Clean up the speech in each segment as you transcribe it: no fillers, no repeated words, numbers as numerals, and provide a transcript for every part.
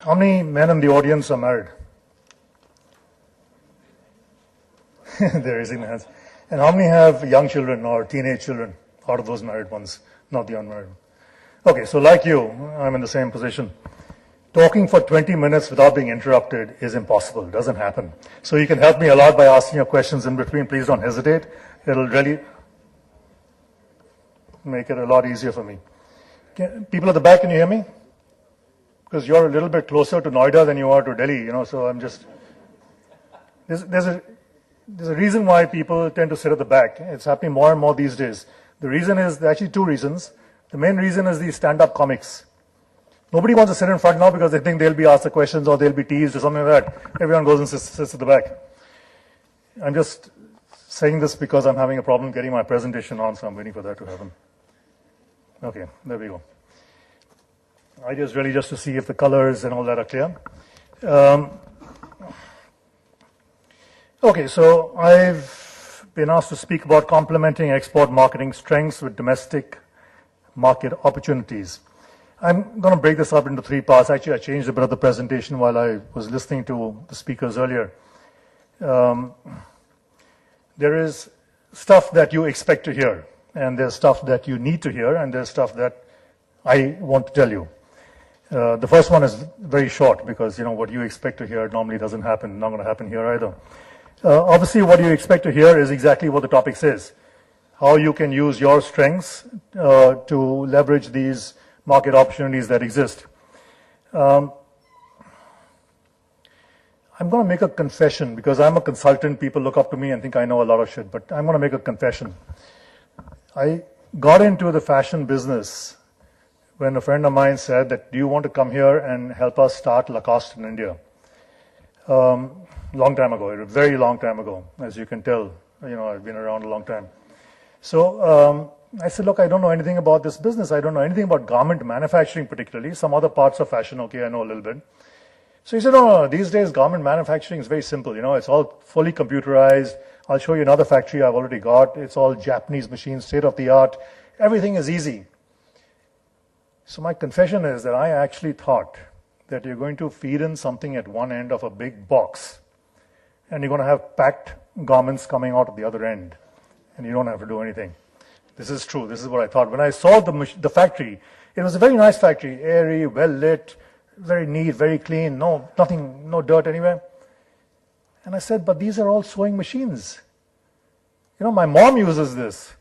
How many men in the audience are married? They're raising their hands. And how many have young children or teenage children out of those married ones, not the unmarried? Okay, so like you, I'm in the same position. Talking for 20 minutes without being interrupted is impossible. It doesn't happen. So you can help me a lot by asking your questions in between. Please don't hesitate. It'll really make it a lot easier for me. People at the back, can you hear me? Because you're a little bit closer to Noida than you are to Delhi, so I'm just... There's a reason why people tend to sit at the back. It's happening more and more these days. The reason is, there are actually two reasons. The main reason is these stand-up comics. Nobody wants to sit in front now because they think they'll be asked the questions or they'll be teased or something like that. Everyone goes and sits at the back. I'm just saying this because I'm having a problem getting my presentation on, so I'm waiting for that to happen. Okay, there we go. I just really just to see if the colors and all that are clear. Okay, so I've been asked to speak about complementing export marketing strengths with domestic market opportunities. I'm going to break this up into three parts. Actually, I changed a bit of the presentation while I was listening to the speakers earlier. There is stuff that you expect to hear, and there's stuff that you need to hear, and there's stuff that I want to tell you. The first one is very short because, what you expect to hear normally doesn't happen, not going to happen here either. Obviously, what you expect to hear is exactly what the topic says. How you can use your strengths to leverage these market opportunities that exist. I'm going to make a confession because I'm a consultant. People look up to me and think I know a lot of shit, but I'm going to make a confession. I got into the fashion business when a friend of mine said that, do you want to come here and help us start Lacoste in India? Long time ago, a very long time ago, as you can tell. I've been around a long time. So I said, look, I don't know anything about this business. I don't know anything about garment manufacturing particularly. Some other parts of fashion, okay, I know a little bit. So he said, no, these days garment manufacturing is very simple. It's all fully computerized. I'll show you another factory I've already got. It's all Japanese machines, state of the art. Everything is easy. So my confession is that I actually thought that you're going to feed in something at one end of a big box and you're going to have packed garments coming out at the other end and you don't have to do anything. This is true. This is what I thought. When I saw the factory, it was a very nice factory, airy, well lit, very neat, very clean, no dirt anywhere. And I said, but these are all sewing machines. My mom uses this.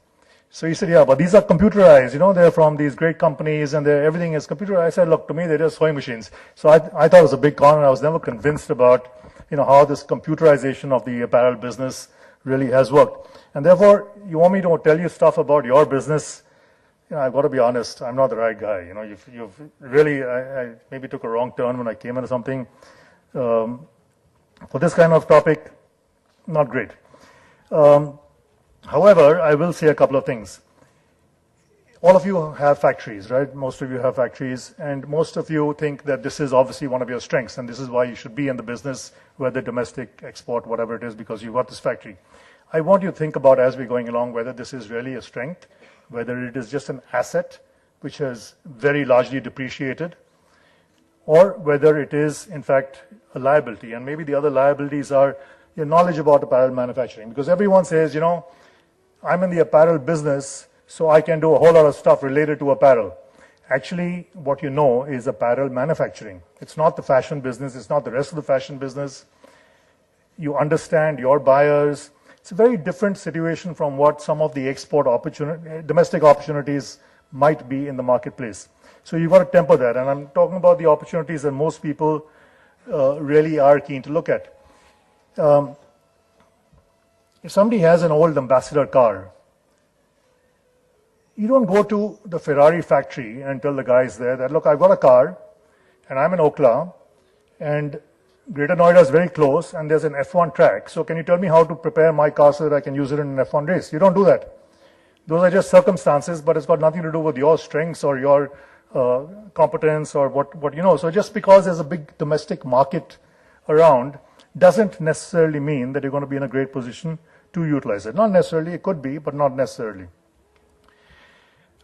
So he said, yeah, but these are computerized. They're from these great companies and everything is computerized. I said, look, to me, they're just sewing machines. So I thought it was a big con, and I was never convinced about, how this computerization of the apparel business really has worked. And therefore, you want me to tell you stuff about your business? I've got to be honest, I'm not the right guy. You've really, I maybe took a wrong turn when I came into something. For this kind of topic, not great. However, I will say a couple of things. All of you have factories, right? Most of you have factories, and most of you think that this is obviously one of your strengths, and this is why you should be in the business, whether domestic, export, whatever it is, because you've got this factory. I want you to think about, as we're going along, whether this is really a strength, whether it is just an asset which has very largely depreciated, or whether it is, in fact, a liability. And maybe the other liabilities are your knowledge about apparel manufacturing, because everyone says, I'm in the apparel business, so I can do a whole lot of stuff related to apparel. Actually, what you know is apparel manufacturing. It's not the fashion business. It's not the rest of the fashion business. You understand your buyers. It's a very different situation from what some of the domestic opportunities might be in the marketplace. So you've got to temper that. And I'm talking about the opportunities that most people really are keen to look at. If somebody has an old Ambassador car, you don't go to the Ferrari factory and tell the guys there that, look, I've got a car and I'm in Okhla and Greater Noida is very close and there's an F1 track. So can you tell me how to prepare my car so that I can use it in an F1 race? You don't do that. Those are just circumstances, but it's got nothing to do with your strengths or your competence or what you know. So just because there's a big domestic market around doesn't necessarily mean that you're going to be in a great position to utilize it. Not necessarily, it could be, but not necessarily.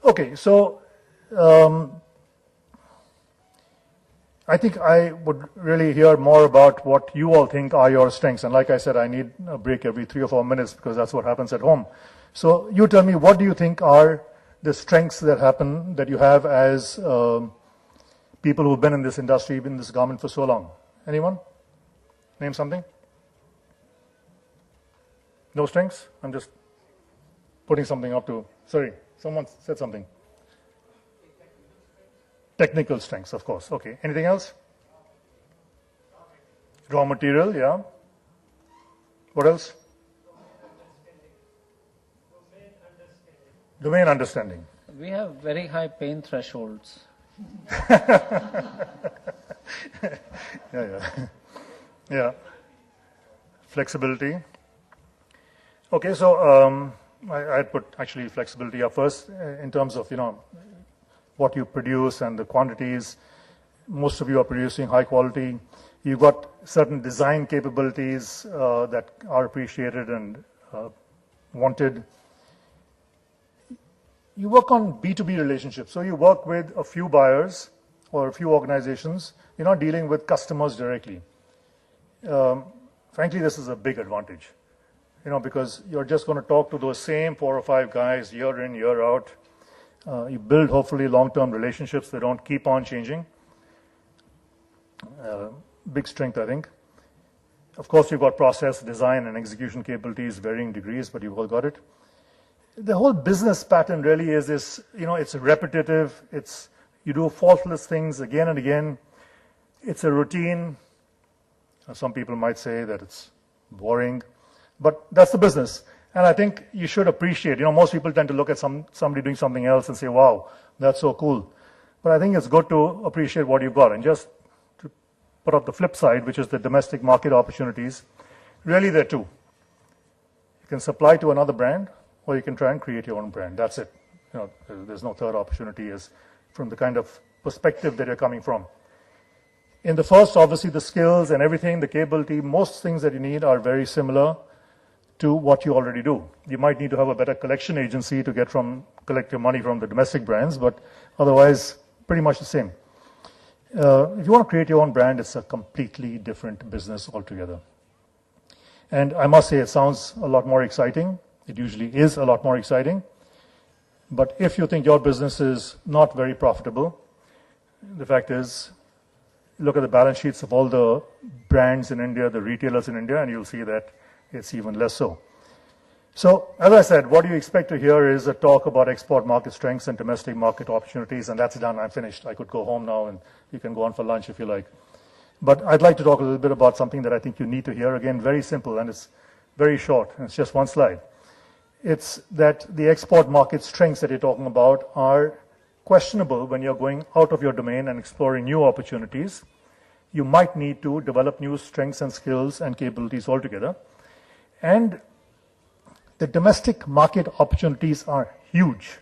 Okay, so I think I would really hear more about what you all think are your strengths. And like I said, I need a break every 3 or 4 minutes because that's what happens at home. So you tell me, what do you think are the strengths that you have as people who've been in this industry, been in this garment for so long? Anyone? Name something? No strengths? I'm just putting something up to, sorry, someone said something. Technical strengths, of course. Okay. Anything else? Raw material, yeah. What else? Domain understanding. We have very high pain thresholds. Yeah. Flexibility. Okay, so I'd put actually flexibility up first in terms of, what you produce and the quantities. Most of you are producing high quality. You've got certain design capabilities that are appreciated and wanted. You work on B2B relationships. So you work with a few buyers or a few organizations. You're not dealing with customers directly. Frankly, this is a big advantage, because you're just going to talk to those same 4 or 5 guys year in, year out. You build, hopefully, long-term relationships that don't keep on changing. Big strength, I think. Of course, you've got process, design, and execution capabilities, varying degrees, but you've all got it. The whole business pattern really is this, it's repetitive. You do faultless things again and again. It's a routine. Some people might say that it's boring, but that's the business. And I think you should appreciate, most people tend to look at somebody doing something else and say, wow, that's so cool. But I think it's good to appreciate what you've got. And just to put up the flip side, which is the domestic market opportunities, really there are 2. You can supply to another brand, or you can try and create your own brand. That's it. There's no third opportunity is from the kind of perspective that you're coming from. In the first, obviously, the skills and everything, the capability, most things that you need are very similar to what you already do. You might need to have a better collection agency to collect your money from the domestic brands, but otherwise, pretty much the same. If you want to create your own brand, it's a completely different business altogether. And I must say, it sounds a lot more exciting. It usually is a lot more exciting. But if you think your business is not very profitable, the fact is, look at the balance sheets of all the brands in India, the retailers in India, and you'll see that it's even less so. So, as I said, what you expect to hear is a talk about export market strengths and domestic market opportunities, and that's done. I'm finished. I could go home now, and you can go on for lunch if you like. But I'd like to talk a little bit about something that I think you need to hear. Again, very simple, and it's very short, and it's just one slide. It's that the export market strengths that you're talking about are questionable when you're going out of your domain and exploring new opportunities. You might need to develop new strengths and skills and capabilities altogether. And the domestic market opportunities are huge.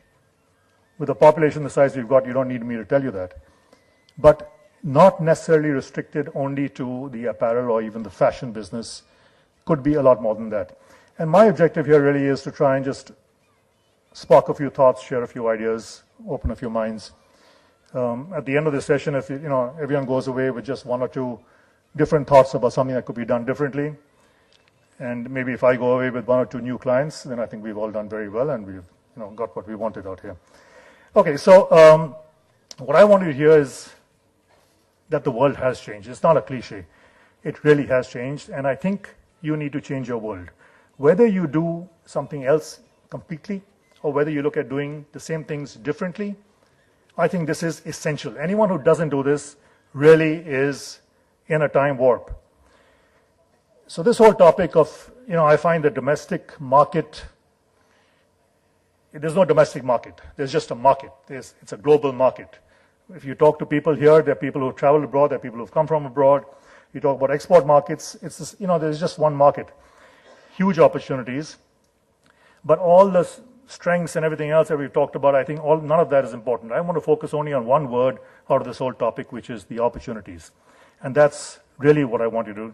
With the population the size we've got, you don't need me to tell you that. But not necessarily restricted only to the apparel or even the fashion business. Could be a lot more than that. And my objective here really is to try and just spark a few thoughts, share a few ideas, open a few minds. At the end of the session, if everyone goes away with just 1 or 2 different thoughts about something that could be done differently, and maybe if I go away with 1 or 2 new clients, then I think we've all done very well and we've got what we wanted out here. Okay, so what I want you to hear is that the world has changed. It's not a cliche. It really has changed, and I think you need to change your world. Whether you do something else completely or whether you look at doing the same things differently, I think this is essential. Anyone who doesn't do this really is in a time warp. So this whole topic of, I find the domestic market, there's no domestic market. There's just a market. It's a global market. If you talk to people here, there are people who travel abroad, there are people who've come from abroad. You talk about export markets, it's just, there's just one market. Huge opportunities. But all the strengths and everything else that we've talked about, I think none of that is important. I want to focus only on one word out of this whole topic, which is the opportunities. And that's really what I want you to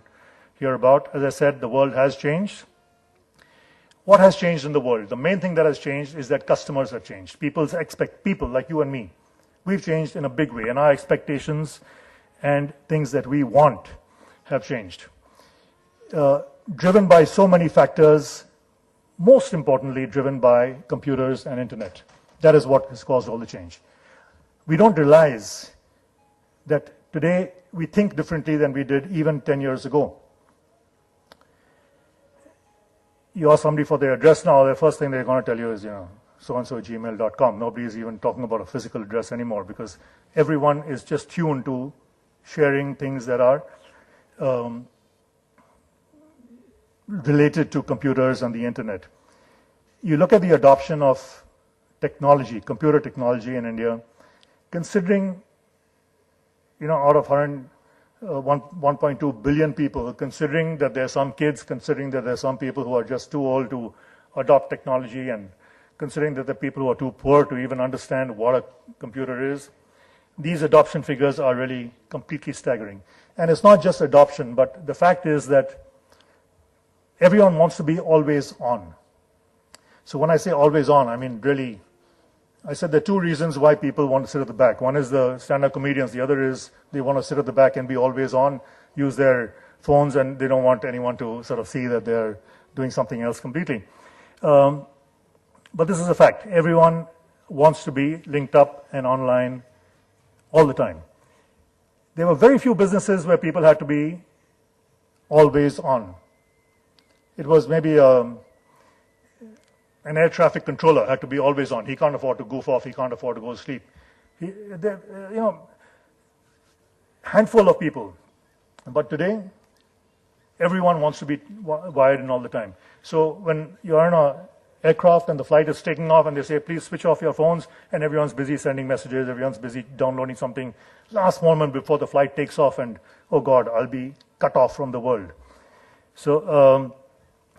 hear about. As I said, the world has changed. What has changed in the world? The main thing that has changed is that customers have changed. People like you and me, we've changed in a big way, and our expectations and things that we want have changed. Driven by so many factors, most importantly driven by computers and internet. That is what has caused all the change. We don't realize that today we think differently than we did even 10 years ago. You ask somebody for their address now, the first thing they're going to tell you is, so-and-so gmail.com. Nobody is even talking about a physical address anymore because everyone is just tuned to sharing things that are related to computers and the internet. You look at the adoption of technology, computer technology in India, considering, out of 1.2 billion people, considering that there are some kids, considering that there are some people who are just too old to adopt technology, and considering that there are people who are too poor to even understand what a computer is, these adoption figures are really completely staggering. And it's not just adoption, but the fact is that everyone wants to be always on. So when I say always on, I mean really, I said there are two reasons why people want to sit at the back. One is the stand-up comedians. The other is they want to sit at the back and be always on, use their phones, and they don't want anyone to sort of see that they're doing something else completely. But this is a fact. Everyone wants to be linked up and online all the time. There were very few businesses where people had to be always on. It was maybe an air traffic controller had to be always on. He can't afford to goof off. He can't afford to go to sleep. Handful of people. But today, everyone wants to be wired in all the time. So when you're in an aircraft and the flight is taking off and they say, please switch off your phones, and everyone's busy sending messages, everyone's busy downloading something, last moment before the flight takes off, and oh God, I'll be cut off from the world. So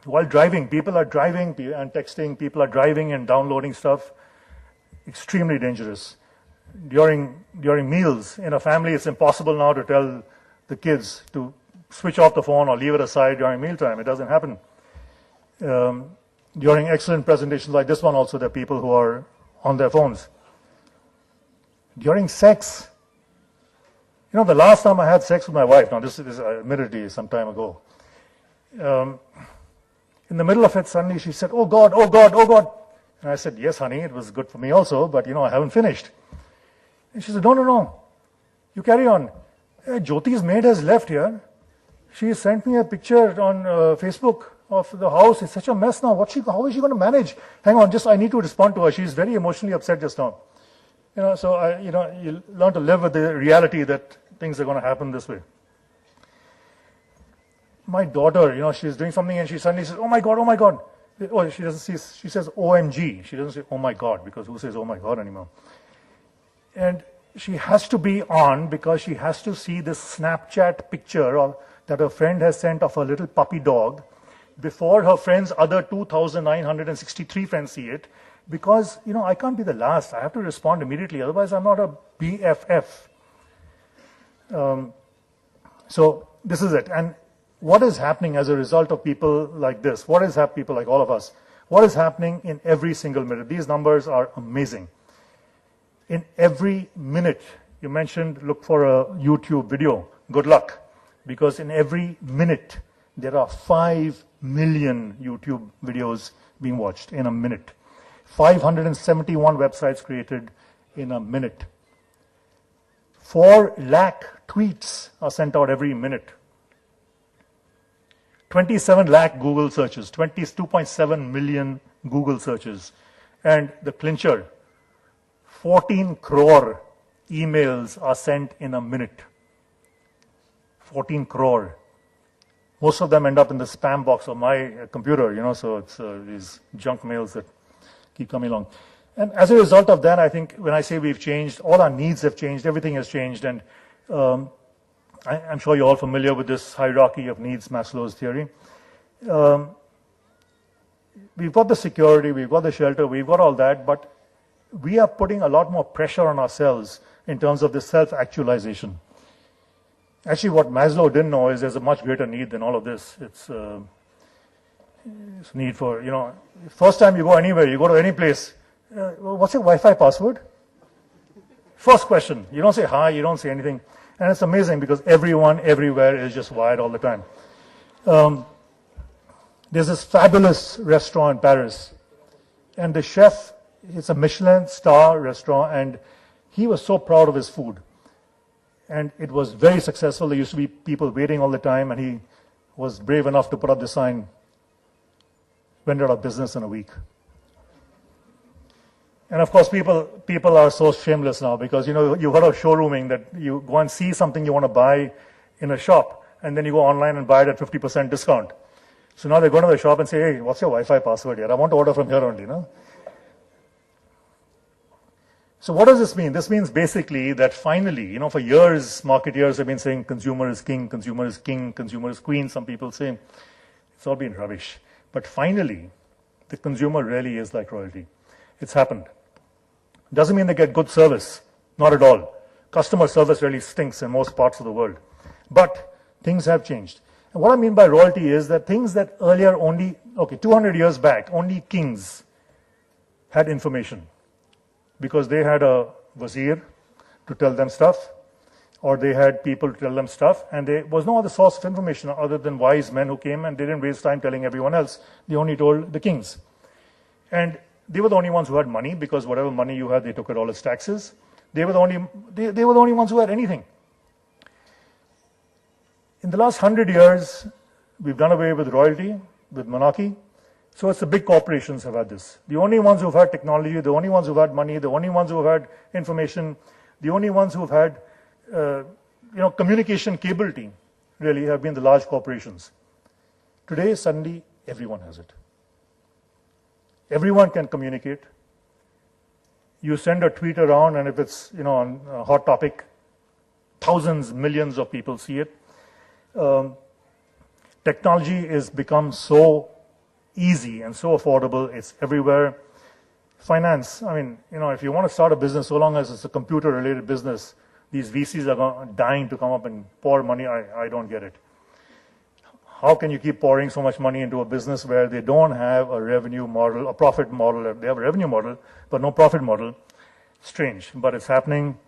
while driving, people are driving and texting, people are driving and downloading stuff. Extremely dangerous. During meals in a family, it's impossible now to tell the kids to switch off the phone or leave it aside during mealtime. It doesn't happen. During excellent presentations like this one also, there are people who are on their phones. During sex, the last time I had sex with my wife, now this is admittedly some time ago, in the middle of it, suddenly she said, oh God, oh God, oh God. And I said, yes, honey, it was good for me also, but I haven't finished. And she said, no, you carry on. Jyoti's maid has left here. She sent me a picture on Facebook of the house. It's such a mess now. How is she going to manage? Hang on, I need to respond to her. She's very emotionally upset just now. So you learn to live with the reality that things are going to happen this way. My daughter, she's doing something and she suddenly says, oh my God, oh my God. Oh, she says OMG. She doesn't say oh my God, because who says oh my God anymore? And she has to be on because she has to see this Snapchat picture that her friend has sent of her little puppy dog before her friend's other 2,963 friends see it, because, I can't be the last. I have to respond immediately. Otherwise, I'm not a BFF. So this is it. And what is happening as a result of people like this? What is happening, people like all of us? What is happening in every single minute? These numbers are amazing. In every minute, you mentioned look for a YouTube video. Good luck. Because in every minute, there are 5 million YouTube videos being watched in a minute. 571 websites created in a minute. 4 lakh tweets are sent out every minute. 27 lakh Google searches, 2.7 million Google searches. And the clincher, 14 crore emails are sent in a minute. 14 crore. Most of them end up in the spam box of my computer, so it's these junk mails that keep coming along. And as a result of that, I think when I say we've changed, all our needs have changed, everything has changed. And I'm sure you're all familiar with this hierarchy of needs, Maslow's theory. We've got the security, we've got the shelter, we've got all that, but we are putting a lot more pressure on ourselves in terms of the self-actualization. Actually, what Maslow didn't know is there's a much greater need than all of this. It's need for, first time you go anywhere, you go to any place, what's your Wi-Fi password? First question. You don't say hi, you don't say anything. And it's amazing because everyone, everywhere is just wired all the time. There's this fabulous restaurant in Paris, and the chef, it's a Michelin star restaurant, and he was so proud of his food. And it was very successful. There used to be people waiting all the time, and he was brave enough to put up the sign, went out of business in a week. And of course, people are so shameless now because, you've heard of showrooming, that you go and see something you want to buy in a shop, and then you go online and buy it at 50% discount. So now they go to the shop and say, hey, what's your Wi-Fi password here? I want to order from here only, no? So what does this mean? This means basically that finally, for years, marketeers have been saying consumer is king, consumer is king, consumer is queen. Some people say it's all been rubbish. But finally, the consumer really is like royalty. It's happened. Doesn't mean they get good service. Not at all. Customer service really stinks in most parts of the world. But things have changed. And what I mean by royalty is that things that earlier 200 years back, only kings had information. Because they had a wazir to tell them stuff, or they had people to tell them stuff, and there was no other source of information other than wise men who came, and they didn't waste time telling everyone else. They only told the kings. And they were the only ones who had money, because whatever money you had, they took it all as taxes. They were the only ones who had anything. In the last 100 years, we've done away with royalty, with monarchy. So it's the big corporations have had this. The only ones who've had technology, the only ones who've had money, the only ones who've had information, the only ones who've had communication capability really have been the large corporations. Today, suddenly, everyone has it. Everyone can communicate. You send a tweet around, and if it's on a hot topic, thousands, millions of people see it. Technology has become so easy and so affordable. It's everywhere. Finance, if you want to start a business, so long as it's a computer-related business, these VCs are dying to come up and pour money. I don't get it. How can you keep pouring so much money into a business where they don't have a revenue model, a profit model? They have a revenue model, but no profit model. Strange, but it's happening.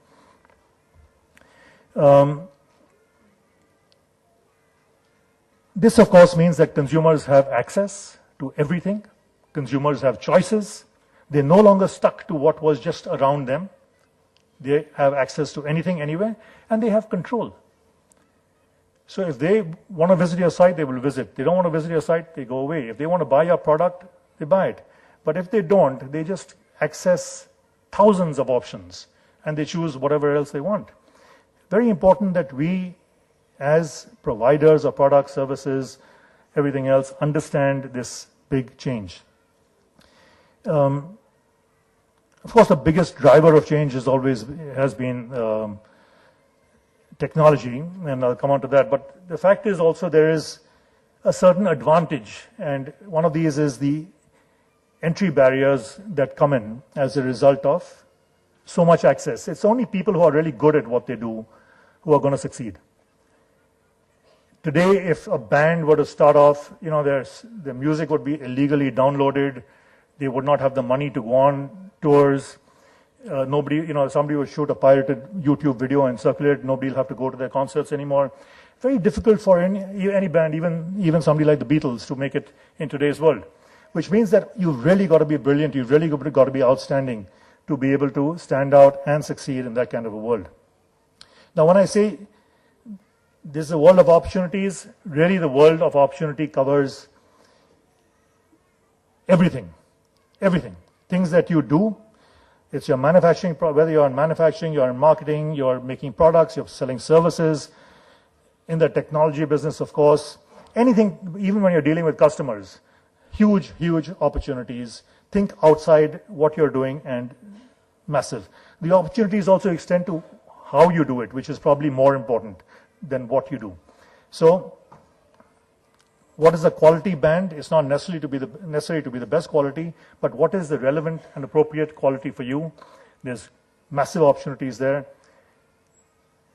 This, of course, means that consumers have access to everything. Consumers have choices. They're no longer stuck to what was just around them. They have access to anything, anywhere, and they have control. So if they want to visit your site, they will visit. They don't want to visit your site, they go away. If they want to buy your product, they buy it. But if they don't, they just access thousands of options, and they choose whatever else they want. Very important that we, as providers of products, services, everything else, understand this big change. Of course, the biggest driver of change has been technology, and I'll come on to that. But the fact is also there is a certain advantage, and one of these is the entry barriers that come in as a result of so much access. It's only people who are really good at what they do who are going to succeed. Today, if a band were to start off, their music would be illegally downloaded. They would not have the money to go on tours. Somebody would shoot a pirated YouTube video and circulate. Nobody will have to go to their concerts anymore. Very difficult for any band, even somebody like the Beatles, to make it in today's world. Which means that you've really got to be brilliant. You've really got to be outstanding to be able to stand out and succeed in that kind of a world. Now, when I say this is a world of opportunities, really the world of opportunity covers everything. Everything. Things that you do. It's your manufacturing, whether you're in manufacturing, you're in marketing, you're making products, you're selling services. In the technology business, of course. Anything, even when you're dealing with customers. Huge, huge opportunities. Think outside what you're doing, and massive. The opportunities also extend to how you do it, which is probably more important than what you do. So, what is the quality band? It's not necessary to be the best quality, but what is the relevant and appropriate quality for you? There's massive opportunities there.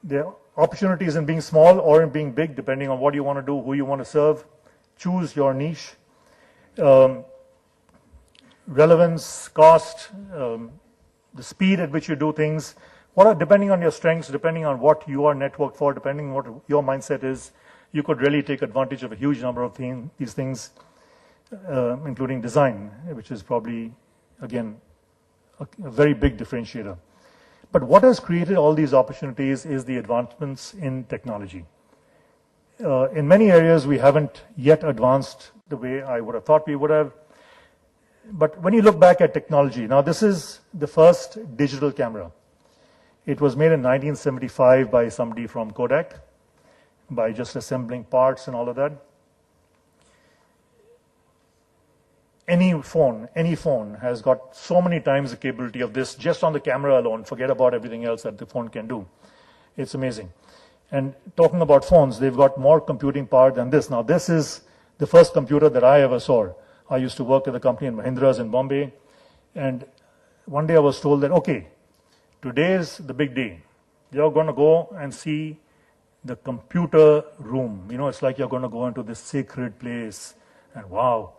There are opportunities in being small or in being big, depending on what you want to do, who you want to serve. Choose your niche. Relevance, cost, the speed at which you do things. depending on your strengths, depending on what you are networked for, depending on what your mindset is, you could really take advantage of a huge number of these things, including design, which is probably, again, a very big differentiator. But what has created all these opportunities is the advancements in technology. In many areas, we haven't yet advanced the way I would have thought we would have. But when you look back at technology, now this is the first digital camera. It was made in 1975 by somebody from Kodak, by just assembling parts and all of that. Any phone has got so many times the capability of this just on the camera alone. Forget about everything else that the phone can do. It's amazing. And talking about phones, they've got more computing power than this. Now, this is the first computer that I ever saw. I used to work at the company in Mahindra's in Bombay. And one day I was told that, okay, today is the big day. You're going to go and see the computer room. You know, it's like you're going to go into this sacred place. And wow.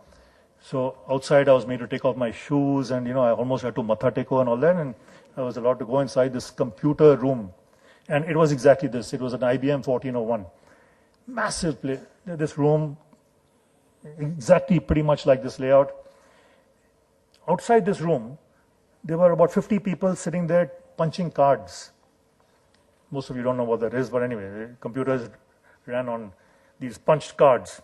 So outside, I was made to take off my shoes, and I almost had to matha teko and all that, and I was allowed to go inside this computer room. And it was exactly this. It was an IBM 1401. Massive place. This room, exactly pretty much like this layout. Outside this room, there were about 50 people sitting there punching cards. Most of you don't know what that is, but anyway, computers ran on these punched cards.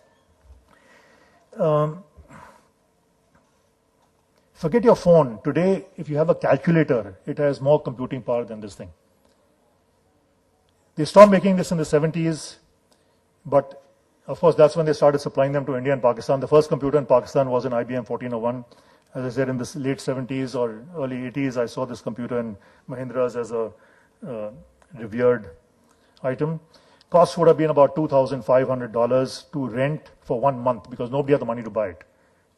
Forget your phone. Today, if you have a calculator, it has more computing power than this thing. They stopped making this in the 70s, but of course, that's when they started supplying them to India and Pakistan. The first computer in Pakistan was an IBM 1401. As I said, in the late 70s or early 80s, I saw this computer in Mahindra's as a revered item. Cost would have been about $2,500 to rent for 1 month because nobody had the money to buy it.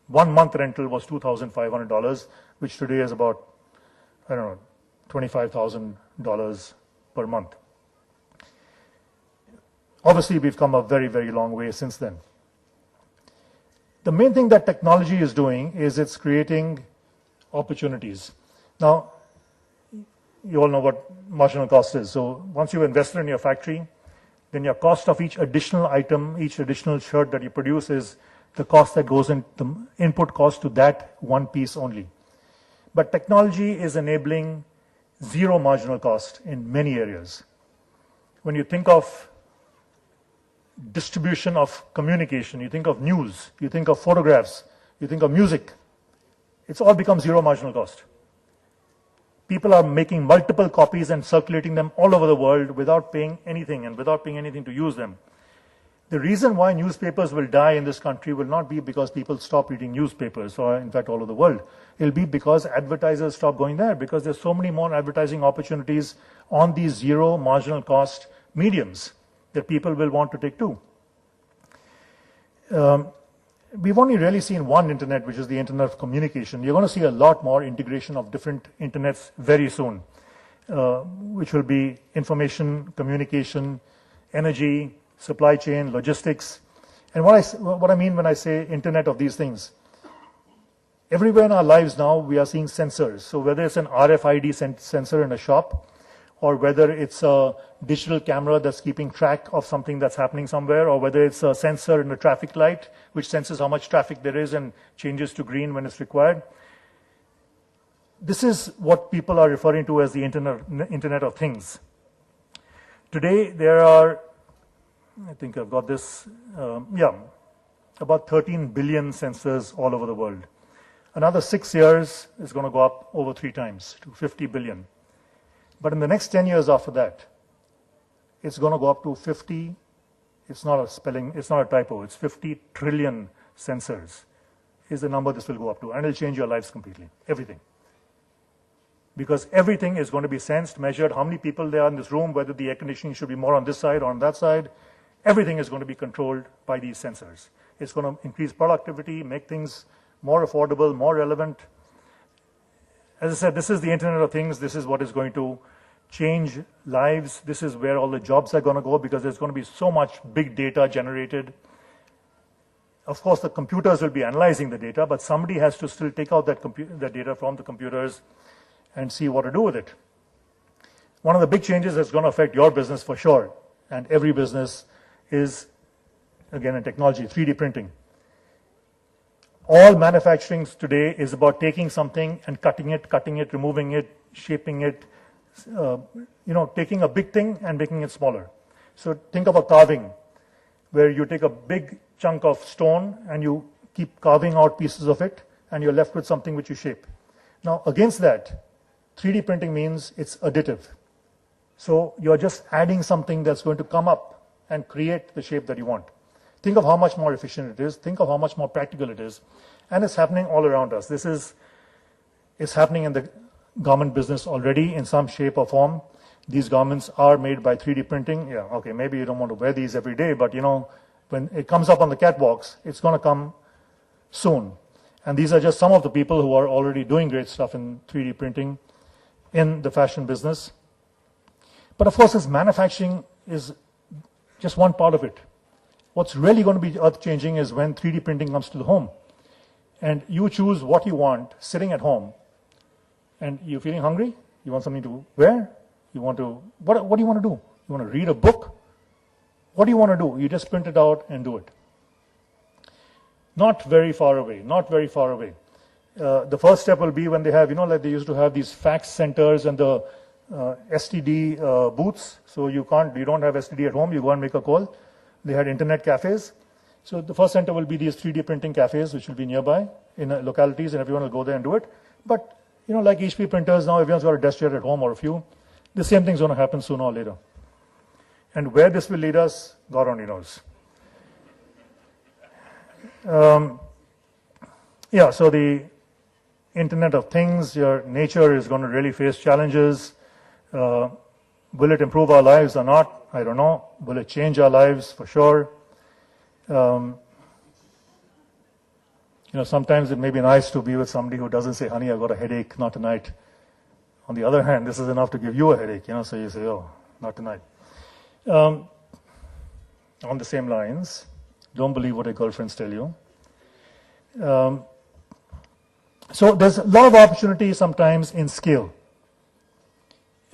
1 month rental was $2,500, which today is about, I don't know, $25,000 per month. Obviously, we've come a very, very long way since then. The main thing that technology is doing is it's creating opportunities. Now, you all know what marginal cost is. So once you've invested in your factory, then your cost of each additional item, each additional shirt that you produce is the cost that goes in, the input cost to that one piece only. But technology is enabling zero marginal cost in many areas. When you think of distribution of communication, you think of news, you think of photographs, you think of music, it's all become zero marginal cost. People are making multiple copies and circulating them all over the world without paying anything and without paying anything to use them. The reason why newspapers will die in this country will not be because people stop reading newspapers, or in fact all over the world. It'll be because advertisers stop going there, because there's so many more advertising opportunities on these zero marginal cost mediums that people will want to take too. We've only really seen one internet, which is the internet of communication. You're going to see a lot more integration of different internets very soon, which will be information, communication, energy, supply chain, logistics. And what I mean when I say internet of these things, everywhere in our lives now we are seeing sensors. So whether it's an RFID sensor in a shop, or whether it's a digital camera that's keeping track of something that's happening somewhere, or whether it's a sensor in a traffic light which senses how much traffic there is and changes to green when it's required. This is what people are referring to as the Internet of Things. Today there are, I think I've got this, about 13 billion sensors all over the world. Another 6 years is going to go up over 3 times to 50 billion. But in the next 10 years after that, it's going to go up to 50, it's not a spelling, it's not a typo, it's 50 trillion sensors is the number this will go up to. And it'll change your lives completely, everything. Because everything is going to be sensed, measured, how many people there are in this room, whether the air conditioning should be more on this side or on that side. Everything is going to be controlled by these sensors. It's going to increase productivity, make things more affordable, more relevant. As I said, this is the Internet of Things. This is what is going to change lives. This is where all the jobs are going to go, because there's going to be so much big data generated. Of course, the computers will be analyzing the data, but somebody has to still take out that data from the computers and see what to do with it. One of the big changes that's going to affect your business for sure, and every business, is, again, in technology, 3D printing. All manufacturing today is about taking something and cutting it, removing it, shaping it, taking a big thing and making it smaller. So think of a carving, where you take a big chunk of stone and you keep carving out pieces of it, and you're left with something which you shape. Now, against that, 3D printing means it's additive. So you're just adding something that's going to come up and create the shape that you want. Think of how much more efficient it is. Think of how much more practical it is. And it's happening all around us. It's happening in the garment business already in some shape or form. These garments are made by 3D printing. Yeah, okay, maybe you don't want to wear these every day, but when it comes up on the catwalks, it's going to come soon. And these are just some of the people who are already doing great stuff in 3D printing in the fashion business. But of course, this manufacturing is just one part of it. What's really going to be earth-changing is when 3D printing comes to the home. And you choose what you want sitting at home. And you're feeling hungry? You want something to wear? What do you want to do? You want to read a book? What do you want to do? You just print it out and do it. Not very far away, not very far away. The first step will be when they have, like they used to have these fax centers and the STD booths. So you don't have STD at home, you go and make a call. They had internet cafes. So the first center will be these 3D printing cafes, which will be nearby in localities, and everyone will go there and do it. But, like HP printers now, everyone's got a desk chair at home or a few. The same thing's going to happen sooner or later. And where this will lead us, God only knows. So the Internet of Things, your nature is going to really face challenges. Will it improve our lives or not? I don't know. Will it change our lives? For sure. Sometimes it may be nice to be with somebody who doesn't say, honey, I've got a headache, not tonight. On the other hand, this is enough to give you a headache, so you say, oh, not tonight. On the same lines, don't believe what your girlfriends tell you. So there's a lot of opportunity sometimes in scale.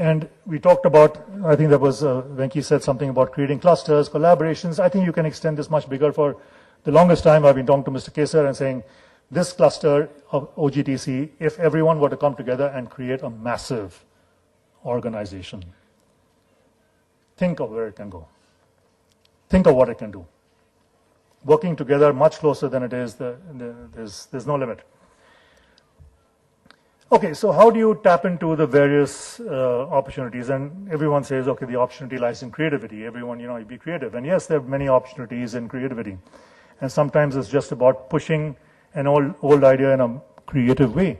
And we talked about, I think that was, Venki said something about creating clusters, collaborations. I think you can extend this much bigger. For the longest time, I've been talking to Mr. Kochar and saying, this cluster of OGTC, if everyone were to come together and create a massive organization, think of where it can go. Think of what it can do. Working together much closer than it is, there's no limit. Okay, so how do you tap into the various opportunities? And everyone says, okay, the opportunity lies in creativity. Everyone, you be creative. And yes, there are many opportunities in creativity. And sometimes it's just about pushing an old idea in a creative way.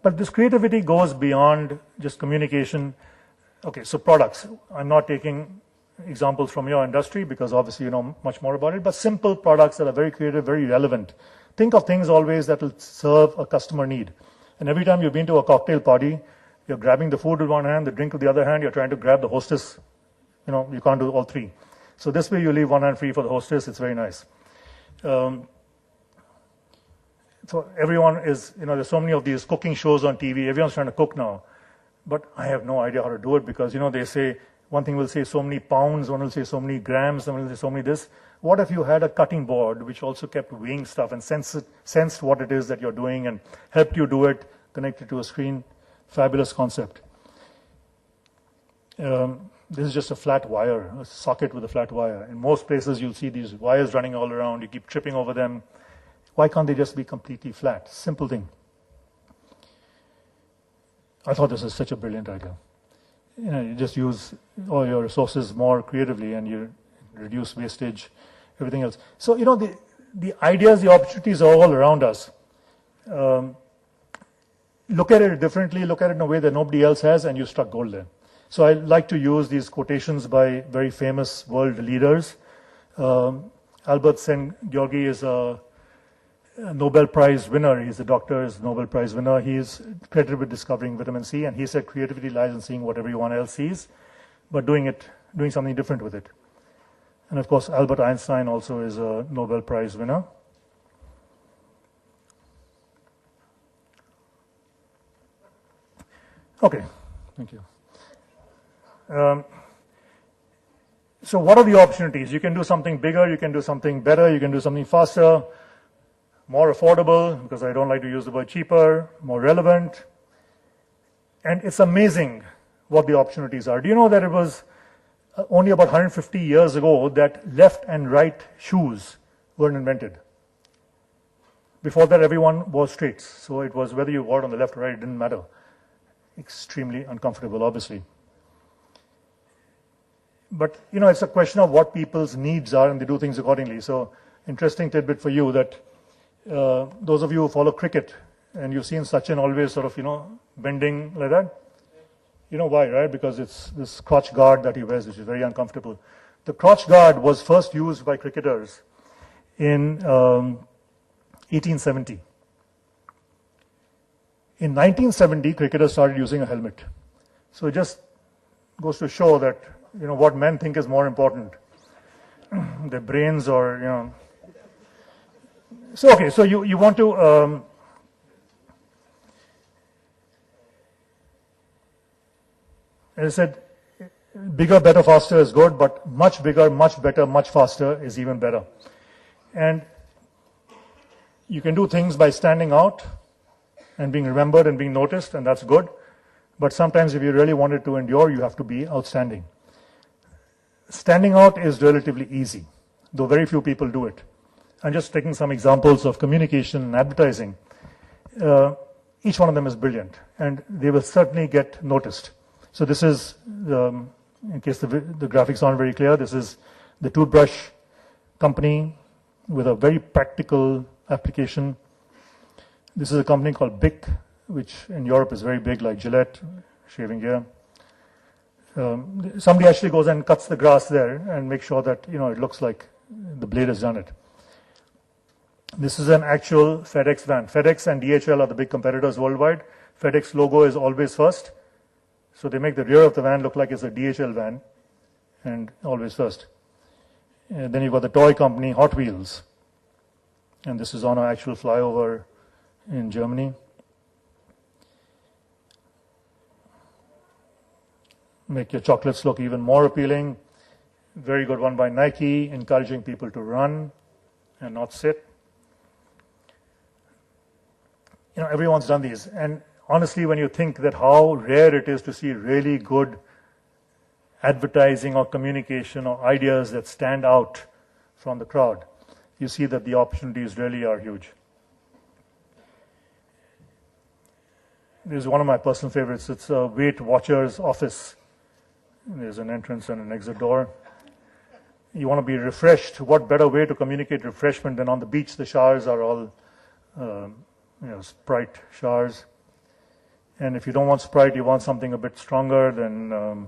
But this creativity goes beyond just communication. Okay, so products. I'm not taking examples from your industry because obviously you know much more about it, but simple products that are very creative, very relevant. Think of things always that will serve a customer need. And every time you've been to a cocktail party, you're grabbing the food with one hand, the drink with the other hand, you're trying to grab the hostess. You can't do all three. So this way you leave one hand free for the hostess. It's very nice. So everyone is, there's so many of these cooking shows on TV. Everyone's trying to cook now. But I have no idea how to do it because, they say, one thing will say so many pounds, one will say so many grams, one will say so many this. What if you had a cutting board which also kept weighing stuff and sensed what it is that you're doing and helped you do it, connected to a screen? Fabulous concept. This is just a flat wire, a socket with a flat wire. In most places, you'll see these wires running all around. You keep tripping over them. Why can't they just be completely flat? Simple thing. I thought this is such a brilliant idea. You just use all your resources more creatively and you reduce wastage, everything else. So, the ideas, the opportunities are all around us. Look at it differently, look at it in a way that nobody else has, and you struck gold there. So I like to use these quotations by very famous world leaders. Albert Szent-Györgyi is a Nobel Prize winner. He's a doctor, he's a Nobel Prize winner. He is credited with discovering vitamin C, and he said creativity lies in seeing what everyone else sees, but doing something different with it. And of course, Albert Einstein also is a Nobel Prize winner. Okay, thank you. So what are the opportunities? You can do something bigger, you can do something better, you can do something faster, more affordable, because I don't like to use the word cheaper, more relevant. And it's amazing what the opportunities are. Do you know that it was only about 150 years ago that left and right shoes weren't invented? Before that, everyone wore straights. So it was whether you wore it on the left or right, it didn't matter. Extremely uncomfortable, obviously. But, you know, it's a question of what people's needs are, and they do things accordingly. So, interesting tidbit for you that those of you who follow cricket, and you've seen Sachin always sort of, you know, bending like that. You know why, right? Because it's this crotch guard that he wears, which is very uncomfortable. The crotch guard was first used by cricketers in 1870. In 1970, cricketers started using a helmet. So it just goes to show that, you know, what men think is more important, their brains or, you know. So, okay, so you want to, as I said, bigger, better, faster is good, but much bigger, much better, much faster is even better. And you can do things by standing out and being remembered and being noticed, and that's good. But sometimes if you really want it to endure, you have to be outstanding. Standing out is relatively easy, though very few people do it. I'm just taking some examples of communication and advertising. Each one of them is brilliant, and they will certainly get noticed. So this is, in case the graphics aren't very clear, this is the toothbrush company with a very practical application. This is a company called Bic, which in Europe is very big, like Gillette, shaving gear. Somebody actually goes and cuts the grass there and makes sure that, you know, it looks like the blade has done it. This is an actual FedEx van. FedEx and DHL are the big competitors worldwide. FedEx logo is always first. So they make the rear of the van look like it's a DHL van and always first. And then you've got the toy company, Hot Wheels. And this is on an actual flyover in Germany. Make your chocolates look even more appealing. Very good one by Nike, encouraging people to run and not sit. You know, everyone's done these. And honestly, when you think that how rare it is to see really good advertising or communication or ideas that stand out from the crowd, you see that the opportunities really are huge. This is one of my personal favorites. It's a Weight Watchers office. There's an entrance and an exit door. You want to be refreshed. What better way to communicate refreshment than on the beach? The showers are all, Sprite showers. And if you don't want Sprite, you want something a bit stronger, then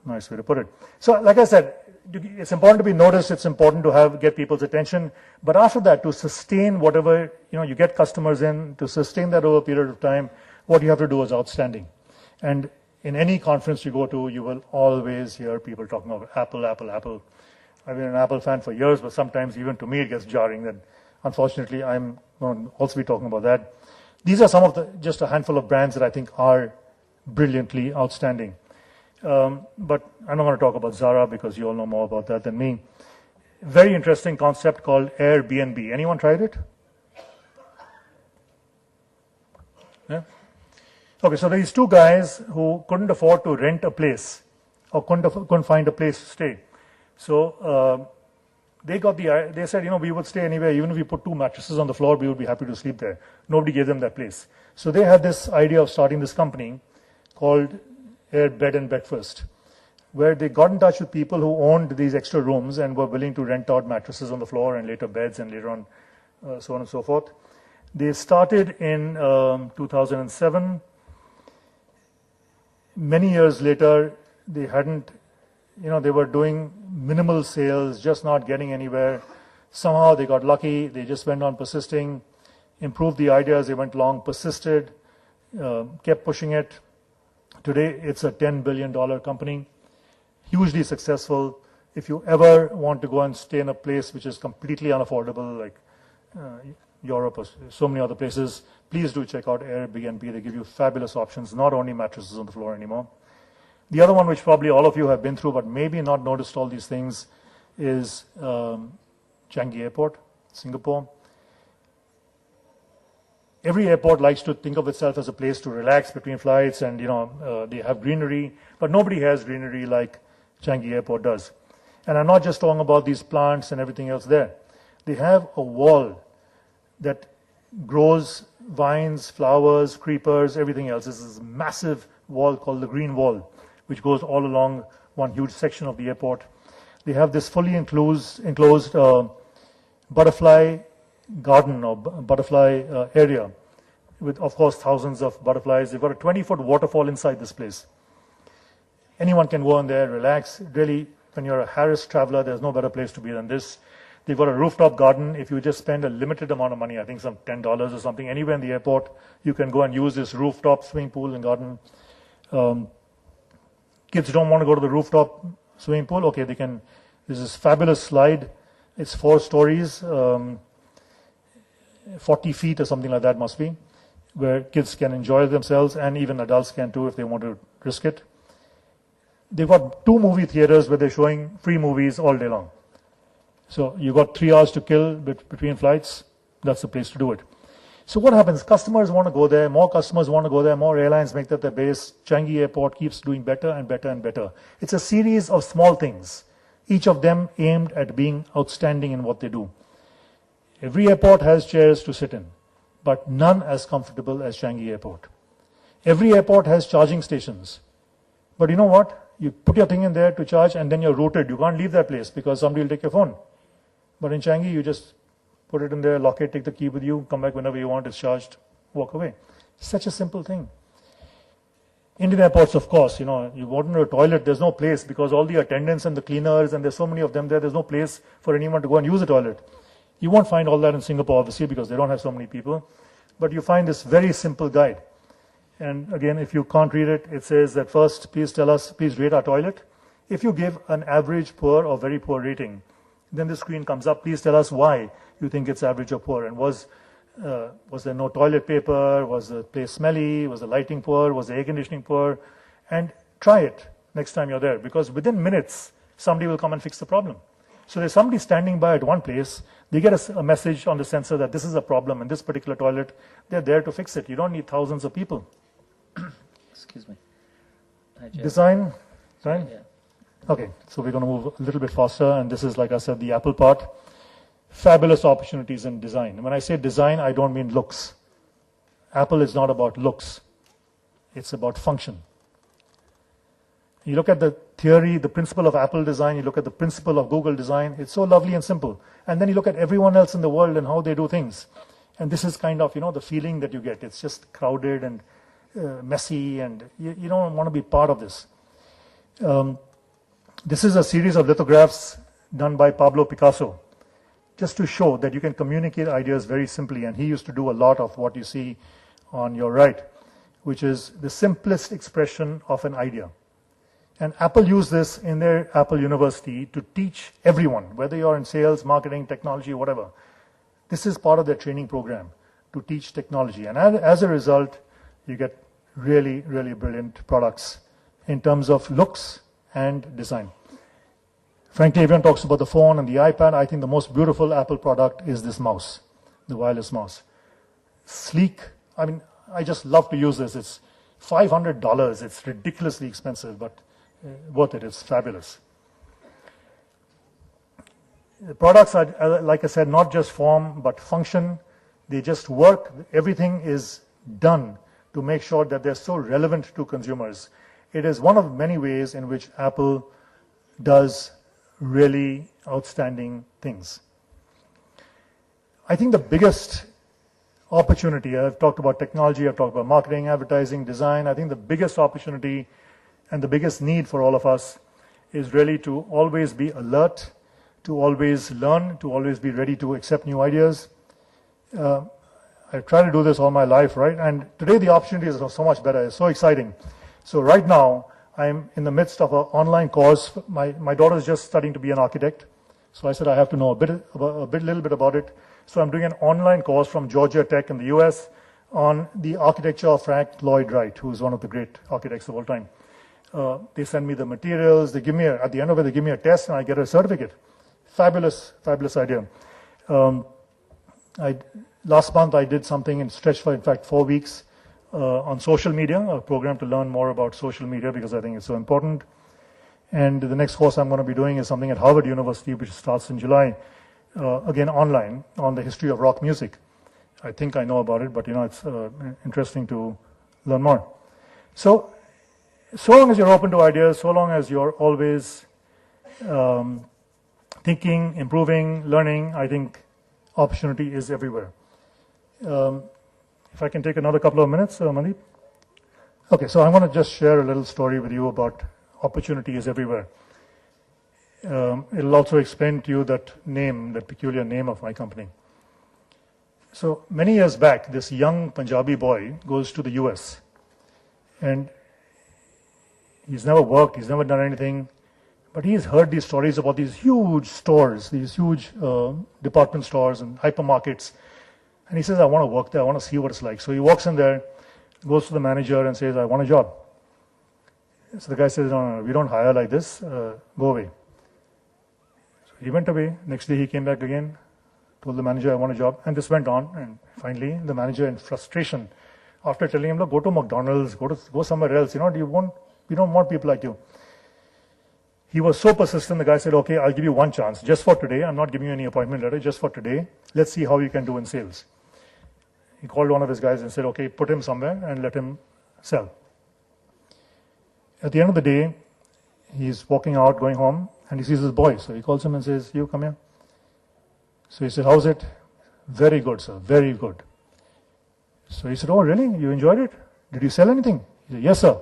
nice way to put it. So, like I said, it's important to be noticed. It's important to get people's attention. But after that, to sustain whatever, you get customers in, to sustain that over a period of time, what you have to do is outstanding. And in any conference you go to, you will always hear people talking about Apple, Apple, Apple. I've been an Apple fan for years, but sometimes even to me it gets jarring that unfortunately I'm going to also be talking about that. These are some of just a handful of brands that I think are brilliantly outstanding. But I'm not going to talk about Zara because you all know more about that than me. Very interesting concept called Airbnb. Anyone tried it? Yeah? Okay, so these two guys who couldn't afford to rent a place or couldn't find a place to stay. So they said, we would stay anywhere. Even if we put 2 mattresses on the floor, we would be happy to sleep there. Nobody gave them that place. So they had this idea of starting this company called Air Bed and Breakfast, where they got in touch with people who owned these extra rooms and were willing to rent out mattresses on the floor and later beds and later on so on and so forth. They started in 2007. Many years later, they hadn't, they were doing minimal sales, just not getting anywhere. Somehow they got lucky. They just went on persisting, improved the idea as they went along, persisted, kept pushing it. Today, it's a $10 billion company, hugely successful. If you ever want to go and stay in a place which is completely unaffordable, like Europe or so many other places, please do check out Airbnb. They give you fabulous options, not only mattresses on the floor anymore. The other one, which probably all of you have been through, but maybe not noticed all these things, is Changi Airport, Singapore. Every airport likes to think of itself as a place to relax between flights, and they have greenery, but nobody has greenery like Changi Airport does. And I'm not just talking about these plants and everything else there. They have a wall that grows vines, flowers, creepers, everything else. This is a massive wall called the Green Wall, which goes all along one huge section of the airport. They have this fully enclosed butterfly garden or butterfly area with, of course, thousands of butterflies. They've got a 20-foot waterfall inside this place. Anyone can go in there, relax. Really, when you're a harassed traveler, there's no better place to be than this. They've got a rooftop garden. If you just spend a limited amount of money, I think some $10 or something, anywhere in the airport, you can go and use this rooftop swimming pool and garden. Kids don't want to go to the rooftop swimming pool. Okay, they can. There's this fabulous slide. It's 4 stories, 40 feet or something like that must be, where kids can enjoy themselves, and even adults can too if they want to risk it. They've got 2 movie theaters where they're showing free movies all day long. So you've got 3 hours to kill between flights. That's the place to do it. So what happens? Customers want to go there. More customers want to go there. More airlines make that their base. Changi Airport keeps doing better and better and better. It's a series of small things, each of them aimed at being outstanding in what they do. Every airport has chairs to sit in, but none as comfortable as Changi Airport. Every airport has charging stations. But you know what? You put your thing in there to charge, and then you're routed. You can't leave that place because somebody will take your phone. But in Changi, you just put it in there, lock it, take the key with you, come back whenever you want, it's charged, walk away. Such a simple thing. Indian airports, of course, you want to go to a toilet, there's no place because all the attendants and the cleaners, and there's so many of them there, there's no place for anyone to go and use the toilet. You won't find all that in Singapore, obviously, because they don't have so many people. But you find this very simple guide. And again, if you can't read it, it says that first, please tell us, please rate our toilet. If you give an average, poor, or very poor rating, then the screen comes up, please tell us why you think it's average or poor. And was there no toilet paper? Was the place smelly? Was the lighting poor? Was the air conditioning poor? And try it next time you're there, because within minutes, somebody will come and fix the problem. So there's somebody standing by at one place, they get a message on the sensor that this is a problem in this particular toilet, they're there to fix it. You don't need thousands of people. Excuse me. Hi, Jayant. Design, right? Yeah. Okay, so we're going to move a little bit faster, and this is, like I said, the Apple part. Fabulous opportunities in design. And when I say design, I don't mean looks. Apple is not about looks. It's about function. You look at the theory, the principle of Apple design, you look at the principle of Google design, it's so lovely and simple. And then you look at everyone else in the world and how they do things. And this is kind of, the feeling that you get. It's just crowded and messy, and you don't want to be part of this. This is a series of lithographs done by Pablo Picasso, just to show that you can communicate ideas very simply. And he used to do a lot of what you see on your right, which is the simplest expression of an idea. And Apple used this in their Apple University to teach everyone, whether you're in sales, marketing, technology, whatever. This is part of their training program, to teach technology. And as a result, you get really, really brilliant products in terms of looks and design. Frankly, everyone talks about the phone and the iPad. I think the most beautiful Apple product is this mouse, the wireless mouse. Sleek. I mean, I just love to use this. It's $500. It's ridiculously expensive, but worth it. It's fabulous. The products are, like I said, not just form, but function. They just work. Everything is done to make sure that they're so relevant to consumers. It is one of many ways in which Apple does really outstanding things. I think the biggest opportunity, I've talked about technology, I've talked about marketing, advertising, design. I think the biggest opportunity and the biggest need for all of us is really to always be alert, to always learn, to always be ready to accept new ideas. I've tried to do this all my life, right? And today the opportunities are so much better. It's so exciting. So right now, I'm in the midst of an online course. My daughter is just studying to be an architect. So I said I have to know a little bit about it. So I'm doing an online course from Georgia Tech in the US on the architecture of Frank Lloyd Wright, who's one of the great architects of all time. They send me the materials. They give me, at the end of it, they give me a test and I get a certificate. Fabulous, fabulous idea. Last month I did something and stretched for, in fact, 4 weeks on social media, a program to learn more about social media because I think it's so important. And the next course I'm going to be doing is something at Harvard University, which starts in July, again online, on the history of rock music. I think I know about it, but it's interesting to learn more. So long as you're open to ideas, so long as you're always thinking, improving, learning, I think opportunity is everywhere. If I can take another couple of minutes, Mandeep. Okay, so I want to just share a little story with you about opportunity is everywhere. It'll also explain to you that name, that peculiar name of my company. So many years back, this young Punjabi boy goes to the US and he's never worked, he's never done anything, but he's heard these stories about these huge stores, these huge department stores and hypermarkets. And he says, I want to work there, I want to see what it's like. So he walks in there, goes to the manager and says, I want a job. So the guy says, no, we don't hire like this, go away. So he went away. Next day he came back again, told the manager, I want a job. And this went on. And finally, the manager, in frustration, after telling him, look, go to McDonald's, go somewhere else. We don't want people like you. He was so persistent, the guy said, okay, I'll give you one chance, just for today. I'm not giving you any appointment letter, just for today. Let's see how you can do in sales. He called one of his guys and said, okay, put him somewhere and let him sell. At the end of the day, he's walking out, going home, and he sees his boy. So he calls him and says, you come here. So he said, how's it? Very good, sir, very good. So he said, oh, really? You enjoyed it? Did you sell anything? He said, yes, sir.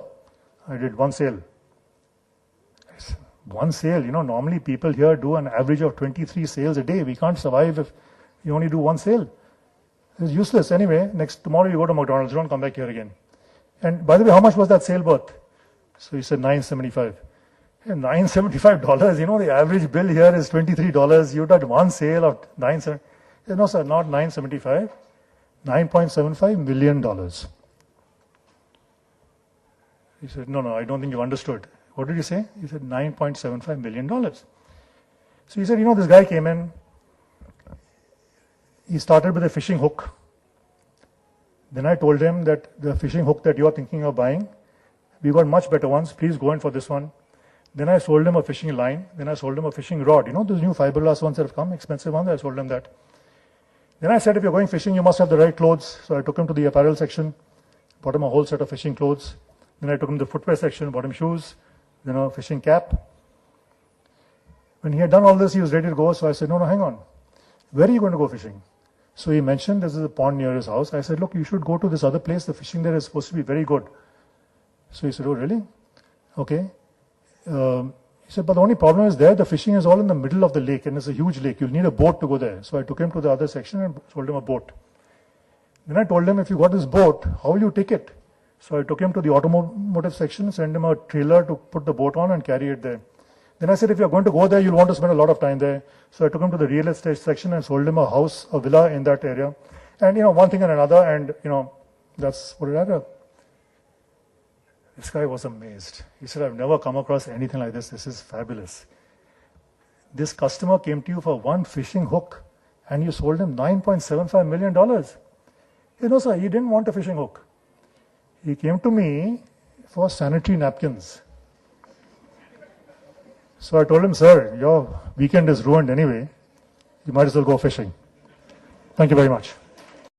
I did one sale. I said, one sale? Normally people here do an average of 23 sales a day. We can't survive if you only do one sale. It's useless. Anyway, tomorrow you go to McDonald's, don't come back here again. And by the way, how much was that sale worth? So he said $9.75. And $9.75, the average bill here is $23. You did one sale of $9.75. No, sir, not $9.75. $9.75 million. He said, no, I don't think you understood. What did you say? He said, $9.75 million. So he said, this guy came in. He started with a fishing hook. Then I told him that the fishing hook that you are thinking of buying, we got much better ones. Please go in for this one. Then I sold him a fishing line. Then I sold him a fishing rod. Those new fiberglass ones that have come, expensive ones, I sold him that. Then I said, if you're going fishing, you must have the right clothes. So I took him to the apparel section, bought him a whole set of fishing clothes. Then I took him to the footwear section, bought him shoes, then a fishing cap. When he had done all this, he was ready to go. So I said, no, hang on. Where are you going to go fishing? So he mentioned this is a pond near his house. I said, look, you should go to this other place. The fishing there is supposed to be very good. So he said, oh, really? Okay. He said, but the only problem is there, the fishing is all in the middle of the lake and it's a huge lake. You'll need a boat to go there. So I took him to the other section and sold him a boat. Then I told him, if you got this boat, how will you take it? So I took him to the automotive section, sent him a trailer to put the boat on and carry it there. Then I said, if you're going to go there, you'll want to spend a lot of time there. So I took him to the real estate section and sold him a house, a villa in that area. And, one thing and another, and, that's what it added up. This guy was amazed. He said, I've never come across anything like this. This is fabulous. This customer came to you for one fishing hook and you sold him $9.75 million. No, sir, he didn't want a fishing hook. He came to me for sanitary napkins. So I told him, sir, your weekend is ruined anyway. You might as well go fishing. Thank you very much.